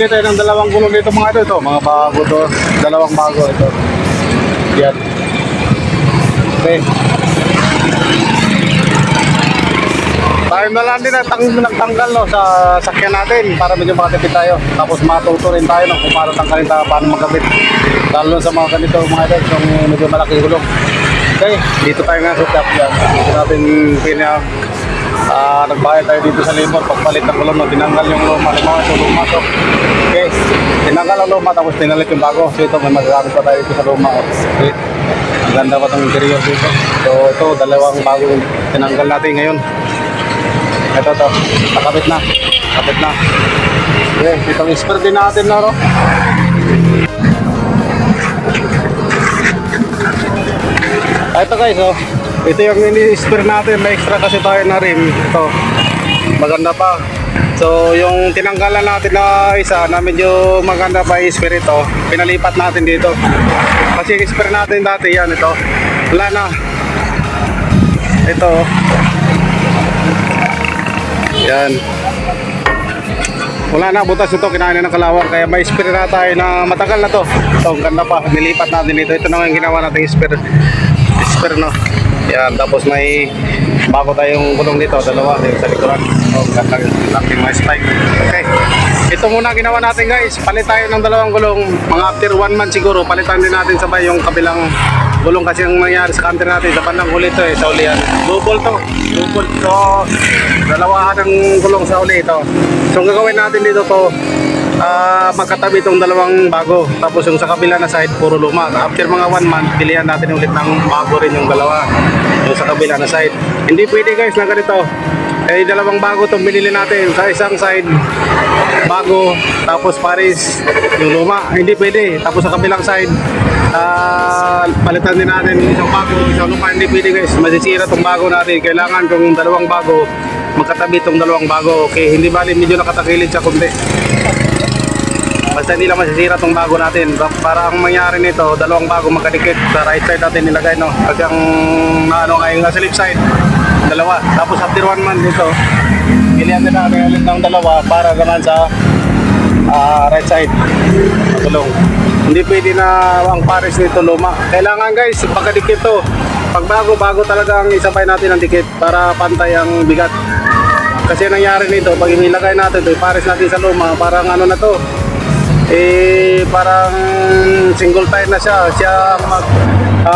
Bumili tayo ng dalawang gulong dito mga ito. Mga bago to. Dalawang bago ito. Yan. Okay. Tayo na lang din nagtanggal no, sa sakyan natin para medyo makatipid tayo. Tapos matuto rin tayo no, kung paano tanggalin tayo, paano magkabit. Lalo sa mga ganito mga ito, yung medyo malaking gulong. Okay, dito tayo nga sa shop yan. Dito natin nagbayad tayo dito sa labor. Pagpalit ng gulong, no, tinanggal yung luma. So luma to. Okay, tinanggal ang luma tapos tinalit yung bago. So ito, may magagamit pa tayo dito sa luma. Okay, ang ganda pa itong interior dito. So ito, dalawang bago tinanggal natin ngayon. Ito to, nakabit na. Nakabit na. Okay, itong spare din natin na ro. Ito guys, oh. Ito yung ini-spare natin. May extra kasi tayo na rim. Ito, maganda pa. So yung tinanggalan natin na isa na medyo maganda pa yung spare ito, pinalipat natin dito. Kasi yung spare natin dati yan, ito. Wala na. Ito. Yan. Wala na, butas ito, kinain na ng kalawang. Kaya may spare na tayo na matagal na to. Ito, ang ganda pa. Nilipat natin dito. Ito na yung ginawa natin spare. Spare no. Yan, tapos may bago tayong gulong dito, dalawa yung sa likuran. Oh, ganda natin mga spike. Okay. Ito muna ginawa natin guys. Palit tayo ng dalawang gulong. Mga after 1 month siguro, palitan din natin sabay yung kabilang gulong kasi ang nangyari sa counter natin sa bandang huli ito sa ulihan. Double to. Double to. Dalawahan ng gulong sa uli ito. So ang gagawin natin dito to, magkatabi itong dalawang bago. Tapos yung sa kabila na side, puro luma. After mga 1 month, pilihan natin ulit ng bago rin yung dalawa. Yung sa kabila na side. Hindi pwede guys na ganito. Eh, dalawang bago itong binili natin. Sa isang side, bago. Tapos pares yung luma. Hindi pwede. Tapos sa kabilang side, palitan din natin isang bago, isang luma. Hindi pwede guys. Masisira itong bago natin. Kailangan itong dalawang bago, magkatabi itong dalawang bago. Okay, hindi bali medyo nakatakilid siya kunti. Basta hindi lang masisira itong bago natin. Para ang mangyari nito, dalawang bago magkadikit. Sa right side natin nilagay, no? Kasi ang ngayon sa left side, dalawa. Tapos after 1 month dito, pilihan din natin ulit ng dalawa para naman sa right side. Matulong. Hindi pwede na ang pares nito luma. Kailangan guys, pagkadikit to. Pag bago talaga ang isabay natin ang dikit para pantay ang bigat. Kasi nangyari nito, pag inilagay natin ito, pares natin sa luma, parang ano na to, parang single tire na siya.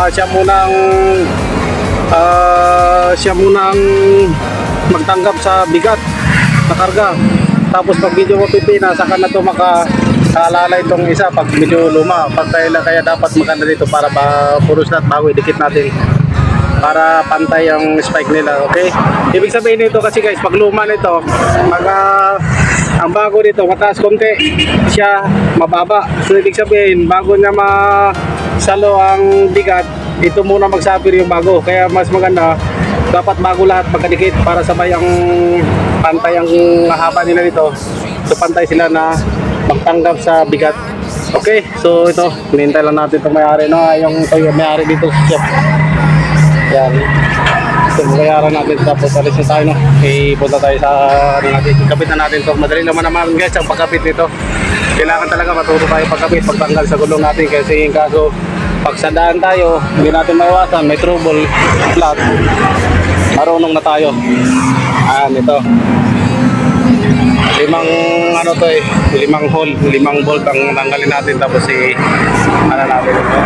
Siya munang magtanggap sa bigat na karga. Tapos pag medyo mapipina, saka na ito makaalala itong isa pag medyo luma. Pantay lang, kaya dapat maganda dito para puros lahat bago idikit natin para pantay ang spike nila. Okay, ibig sabihin nito kasi guys, pag luma nito, ang bago dito mataas konti, siya mababa. So ibig sabihin, bago niya masalo ang bigat, ito muna magsapir yung bago. Kaya mas maganda, dapat bago lahat magkadikit para sabay ang pantay ang haba nila dito. So pantay sila na magtanggap sa bigat. Okay, so ito, hinihintay lang natin itong may-ari, no? Yung may-ari dito sa shop. Yan. So bayaran natin, tapos alis na tayo, no? Punta tayo sa natin. Kapit na natin ito. Madali naman guys ang pagkapit nito. Kailangan talaga matuto tayo pagkapit, pagtanggal sa gulong natin. Kasi yung kaso, pag sa daan tayo, hindi natin maiwasan, may trouble, flat, marunong na tayo. Ito. 5 ano to 5 hole, 5 bolt ang tanggalin natin. Tapos ano natin ito.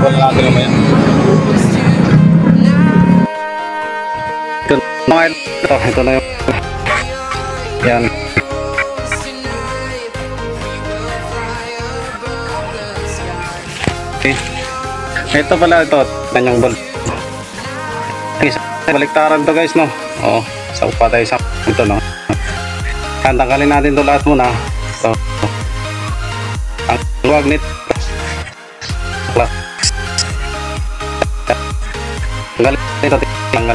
Bolt natin naman yan. Ito na yung yan. Okay. Ito pala ito, kanyang bolt. Baliktaran to guys, no? Oo, sa upa tayo sa ito, no? Tanggalin natin to lahat muna. So, ang luwag nito. Tanggal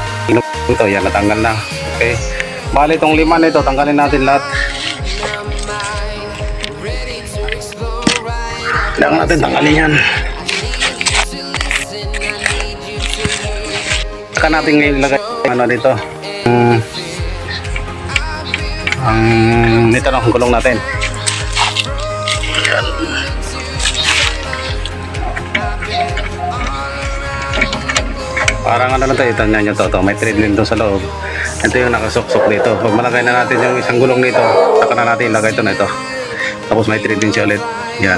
ito, yan, natanggal na. Okay, bali itong 5 na ito, tanggalin natin lahat. Kailangan natin tanggalin yan. Saka natin ilagay ano dito, ang ito, no, gulong natin. Parang ano lang tayo, tignan nyo to, may thread din doon sa loob. Ito yung nakasuksok dito. Pag malagay na natin yung isang gulong nito, saka na natin ilagay ito na ito. Tapos may thread din siya ulit. Yan.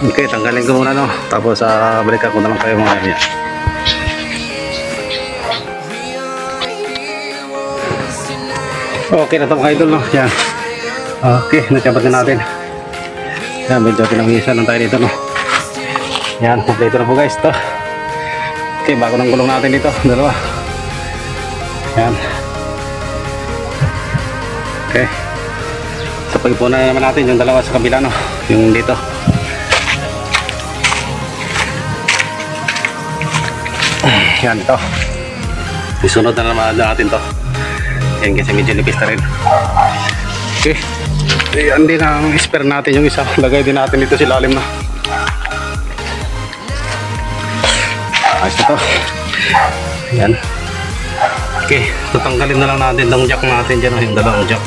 Okay, tanggalin ko muna no. Tapos balikan ko na lang kayo mga yan. Okay na ito mga idol no. Yan. Okay, nasabat na natin. Yan, medyo pinangisan lang tayo dito no. Yan, dito na po guys to. Okay, bago ng gulong natin dito, dalawa. Yan. Okay. Sapag po na naman natin yung dalawa sa kabila no. Yung dito. Yan ito. Isunod na naman natin to. Yan kasi medyo nipis na rin. Okay. Yan din ang spare natin yung isa. Lagay din natin dito sa ilalim na. Ayos na to. Yan. Okay. Tatanggalin na lang natin ng jack natin dyan. Yung dalawang jack.